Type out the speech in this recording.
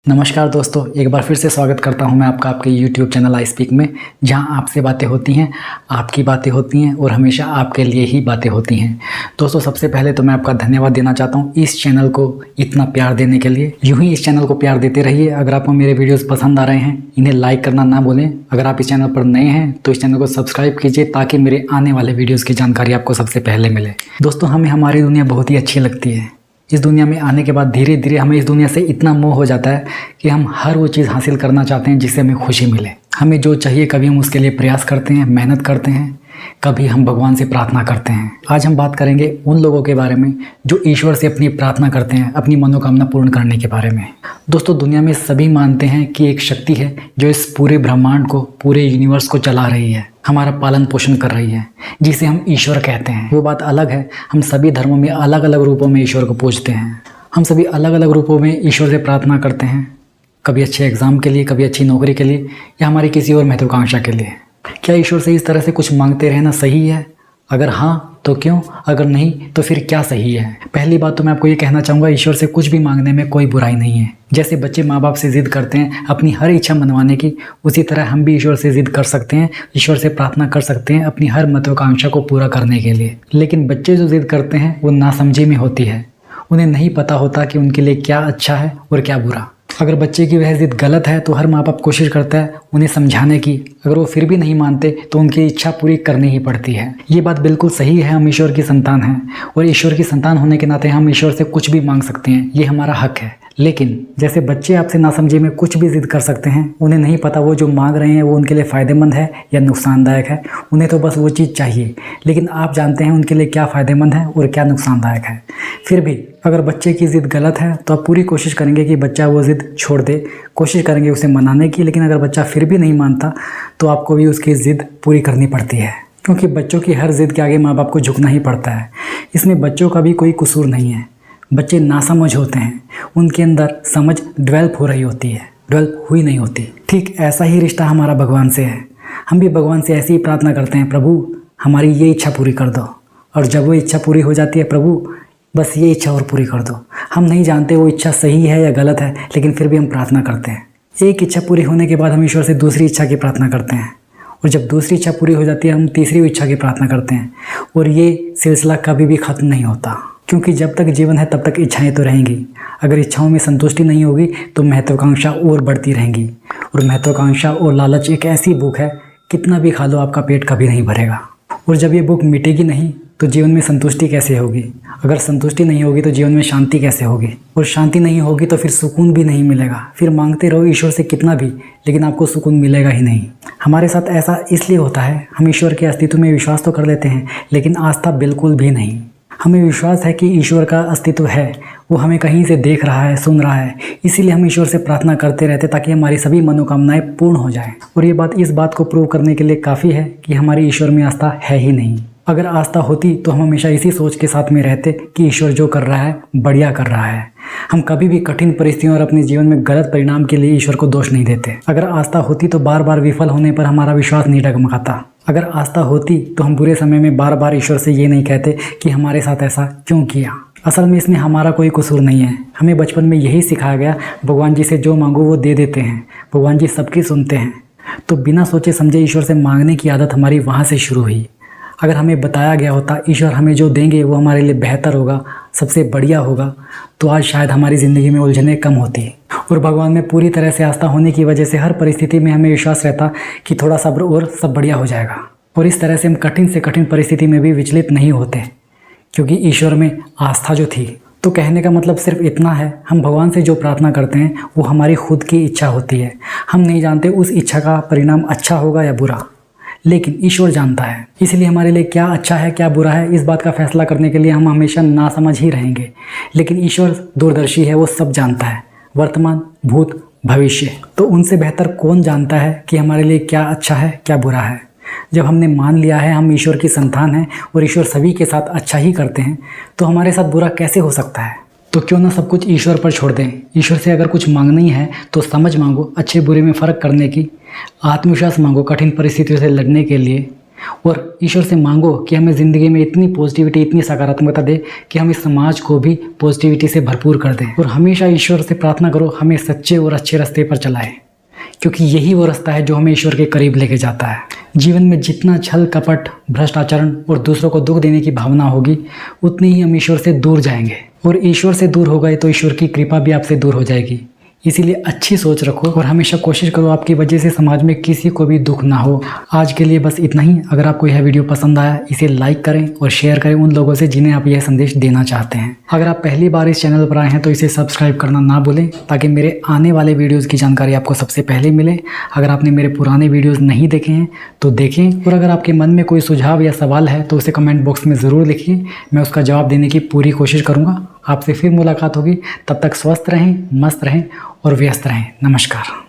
नमस्कार दोस्तों, एक बार फिर से स्वागत करता हूं मैं आपका आपके YouTube चैनल आई स्पीक में, जहां आपसे बातें होती हैं, आपकी बातें होती हैं और हमेशा आपके लिए ही बातें होती हैं। दोस्तों, सबसे पहले तो मैं आपका धन्यवाद देना चाहता हूं इस चैनल को इतना प्यार देने के लिए। यूं ही इस चैनल को प्यार देते रहिए। अगर आपको मेरे वीडियोज़ पसंद आ रहे हैं, इन्हें लाइक करना ना भूलें। अगर आप इस चैनल पर नए हैं तो इस चैनल को सब्सक्राइब कीजिए ताकि मेरे आने वाले वीडियोज़ की जानकारी आपको सबसे पहले मिले। दोस्तों, हमें हमारी दुनिया बहुत ही अच्छी लगती है। इस दुनिया में आने के बाद धीरे धीरे हमें इस दुनिया से इतना मोह हो जाता है कि हम हर वो चीज़ हासिल करना चाहते हैं जिससे हमें खुशी मिले। हमें जो चाहिए कभी हम उसके लिए प्रयास करते हैं, मेहनत करते हैं, कभी हम भगवान से प्रार्थना करते हैं। आज हम बात करेंगे उन लोगों के बारे में जो ईश्वर से अपनी प्रार्थना करते हैं, अपनी मनोकामना पूर्ण करने के बारे में। दोस्तों, दुनिया में सभी मानते हैं कि एक शक्ति है जो इस पूरे ब्रह्मांड को, पूरे यूनिवर्स को चला रही है, हमारा पालन पोषण कर रही है, जिसे हम ईश्वर कहते हैं। वो बात अलग है, हम सभी धर्मों में अलग अलग रूपों में ईश्वर को पूजते हैं। हम सभी अलग अलग रूपों में ईश्वर से प्रार्थना करते हैं, कभी अच्छे एग्ज़ाम के लिए, कभी अच्छी नौकरी के लिए, या हमारी किसी और महत्वाकांक्षा के लिए। क्या ईश्वर से इस तरह से कुछ मांगते रहना सही है? अगर हाँ तो क्यों? अगर नहीं तो फिर क्या सही है? पहली बात तो मैं आपको ये कहना चाहूँगा, ईश्वर से कुछ भी मांगने में कोई बुराई नहीं है। जैसे बच्चे माँ बाप से ज़िद करते हैं अपनी हर इच्छा मनवाने की, उसी तरह हम भी ईश्वर से ज़िद कर सकते हैं, ईश्वर से प्रार्थना कर सकते हैं अपनी हर महत्वाकांक्षा को पूरा करने के लिए। लेकिन बच्चे जो ज़िद करते हैं वो नासमझी में होती है। उन्हें नहीं पता होता कि उनके लिए क्या अच्छा है और क्या बुरा। अगर बच्चे की वह ज़िद गलत है तो हर माँ बाप कोशिश करता है उन्हें समझाने की। अगर वो फिर भी नहीं मानते तो उनकी इच्छा पूरी करनी ही पड़ती है। ये बात बिल्कुल सही है, हम ईश्वर की संतान हैं और ईश्वर की संतान होने के नाते हम ईश्वर से कुछ भी मांग सकते हैं, ये हमारा हक है। लेकिन जैसे बच्चे आपसे नासमझी में कुछ भी ज़िद कर सकते हैं, उन्हें नहीं पता वो जो मांग रहे हैं वो उनके लिए फ़ायदेमंद है या नुकसानदायक है। उन्हें तो बस वो चीज़ चाहिए, लेकिन आप जानते हैं उनके लिए क्या फ़ायदेमंद है और क्या नुकसानदायक है। फिर भी अगर बच्चे की ज़िद गलत है तो आप पूरी कोशिश करेंगे कि बच्चा वो ज़िद छोड़ दे, कोशिश करेंगे उसे मनाने की। लेकिन अगर बच्चा फिर भी नहीं मानता तो आपको भी उसकी ज़िद पूरी करनी पड़ती है, क्योंकि बच्चों की हर ज़िद के आगे माँ बाप को झुकना ही पड़ता है। इसमें बच्चों का भी कोई कसूर नहीं है। बच्चे नासमझ होते हैं, उनके अंदर समझ डेवलप हो रही होती है, डेवलप हुई नहीं होती। ठीक ऐसा ही रिश्ता हमारा भगवान से है। हम भी भगवान से ऐसी ही प्रार्थना करते हैं, प्रभु हमारी ये इच्छा पूरी कर दो। और जब वो इच्छा पूरी हो जाती है, प्रभु बस ये इच्छा और पूरी कर दो। हम नहीं जानते वो इच्छा सही है या गलत है, लेकिन फिर भी हम प्रार्थना करते हैं। एक इच्छा पूरी होने के बाद हम ईश्वर से दूसरी इच्छा की प्रार्थना करते हैं, और जब दूसरी इच्छा पूरी हो जाती है हम तीसरी इच्छा की प्रार्थना करते हैं। और ये सिलसिला कभी भी ख़त्म नहीं होता, क्योंकि जब तक जीवन है तब तक इच्छाएं तो रहेंगी। अगर इच्छाओं में संतुष्टि नहीं होगी तो महत्वाकांक्षा और बढ़ती रहेंगी। और महत्वाकांक्षा और लालच एक ऐसी भूख है, कितना भी खा लो आपका पेट कभी नहीं भरेगा। और जब ये भूख मिटेगी नहीं तो जीवन में संतुष्टि कैसे होगी? अगर संतुष्टि नहीं होगी तो जीवन में शांति कैसे होगी? और शांति नहीं होगी तो फिर सुकून भी नहीं मिलेगा। फिर मांगते रहो ईश्वर से कितना भी, लेकिन आपको सुकून मिलेगा ही नहीं। हमारे साथ ऐसा इसलिए होता है, हम ईश्वर के अस्तित्व में विश्वास तो कर लेते हैं, लेकिन आस्था बिल्कुल भी नहीं। हमें विश्वास है कि ईश्वर का अस्तित्व है, वो हमें कहीं से देख रहा है, सुन रहा है, इसीलिए हम ईश्वर से प्रार्थना करते रहते ताकि हमारी सभी मनोकामनाएं पूर्ण हो जाएं। और ये बात इस बात को प्रूव करने के लिए काफ़ी है कि हमारी ईश्वर में आस्था है ही नहीं। अगर आस्था होती तो हम हमेशा इसी सोच के साथ में रहते कि ईश्वर जो कर रहा है बढ़िया कर रहा है। हम कभी भी कठिन परिस्थितियों और अपने जीवन में गलत परिणाम के लिए ईश्वर को दोष नहीं देते। अगर आस्था होती तो बार बार विफल होने पर हमारा विश्वास नहीं डगमगाता। अगर आस्था होती तो हम बुरे समय में बार बार ईश्वर से ये नहीं कहते कि हमारे साथ ऐसा क्यों किया। असल में इसमें हमारा कोई कसूर नहीं है। हमें बचपन में यही सिखाया गया, भगवान जी से जो मांगो वो दे देते हैं, भगवान जी सबकी सुनते हैं। तो बिना सोचे समझे ईश्वर से मांगने की आदत हमारी वहाँ से शुरू हुई। अगर हमें बताया गया होता ईश्वर हमें जो देंगे वो हमारे लिए बेहतर होगा, सबसे बढ़िया होगा, तो आज शायद हमारी ज़िंदगी में उलझनें कम होती। और भगवान में पूरी तरह से आस्था होने की वजह से हर परिस्थिति में हमें विश्वास रहता कि थोड़ा सब्र और सब बढ़िया हो जाएगा। और इस तरह से हम कठिन से कठिन परिस्थिति में भी विचलित नहीं होते, क्योंकि ईश्वर में आस्था जो थी। तो कहने का मतलब सिर्फ इतना है, हम भगवान से जो प्रार्थना करते हैं वो हमारी खुद की इच्छा होती है। हम नहीं जानते उस इच्छा का परिणाम अच्छा होगा या बुरा, लेकिन ईश्वर जानता है। इसलिए हमारे लिए क्या अच्छा है क्या बुरा है, इस बात का फैसला करने के लिए हम हमेशा नासमझ ही रहेंगे। लेकिन ईश्वर दूरदर्शी है, वो सब जानता है, वर्तमान, भूत, भविष्य। तो उनसे बेहतर कौन जानता है कि हमारे लिए क्या अच्छा है क्या बुरा है। जब हमने मान लिया है हम ईश्वर की संतान हैं और ईश्वर सभी के साथ अच्छा ही करते हैं, तो हमारे साथ बुरा कैसे हो सकता है? तो क्यों ना सब कुछ ईश्वर पर छोड़ दें। ईश्वर से अगर कुछ मांगना ही है तो समझ मांगो, अच्छे बुरे में फ़र्क करने की, आत्मविश्वास मांगो कठिन परिस्थितियों से लड़ने के लिए, और ईश्वर से मांगो कि हमें ज़िंदगी में इतनी पॉजिटिविटी, इतनी सकारात्मकता दे कि हम इस समाज को भी पॉजिटिविटी से भरपूर कर दें। और हमेशा ईश्वर से प्रार्थना करो हमें सच्चे और अच्छे रास्ते पर चलाए, क्योंकि यही वो रास्ता है जो हमें ईश्वर के करीब लेके जाता है। जीवन में जितना छल कपट, भ्रष्ट आचरण और दूसरों को दुख देने की भावना होगी, उतनी ही हम ईश्वर से दूर जाएंगे। और ईश्वर से दूर हो गए तो ईश्वर की कृपा भी आपसे दूर हो जाएगी। इसीलिए अच्छी सोच रखो और हमेशा कोशिश करो आपकी वजह से समाज में किसी को भी दुख ना हो। आज के लिए बस इतना ही। अगर आपको यह वीडियो पसंद आया, इसे लाइक करें और शेयर करें उन लोगों से जिन्हें आप यह संदेश देना चाहते हैं। अगर आप पहली बार इस चैनल पर आए हैं तो इसे सब्सक्राइब करना ना भूलें, ताकि मेरे आने वाले वीडियोज़ की जानकारी आपको सबसे पहले मिले। अगर आपने मेरे पुराने वीडियोज़ नहीं देखे हैं तो देखें, और अगर आपके मन में कोई सुझाव या सवाल है तो उसे कमेंट बॉक्स में ज़रूर लिखिए, मैं उसका जवाब देने की पूरी कोशिश करूँगा। आपसे फिर मुलाकात होगी, तब तक स्वस्थ रहें, मस्त रहें और व्यस्त रहें। नमस्कार।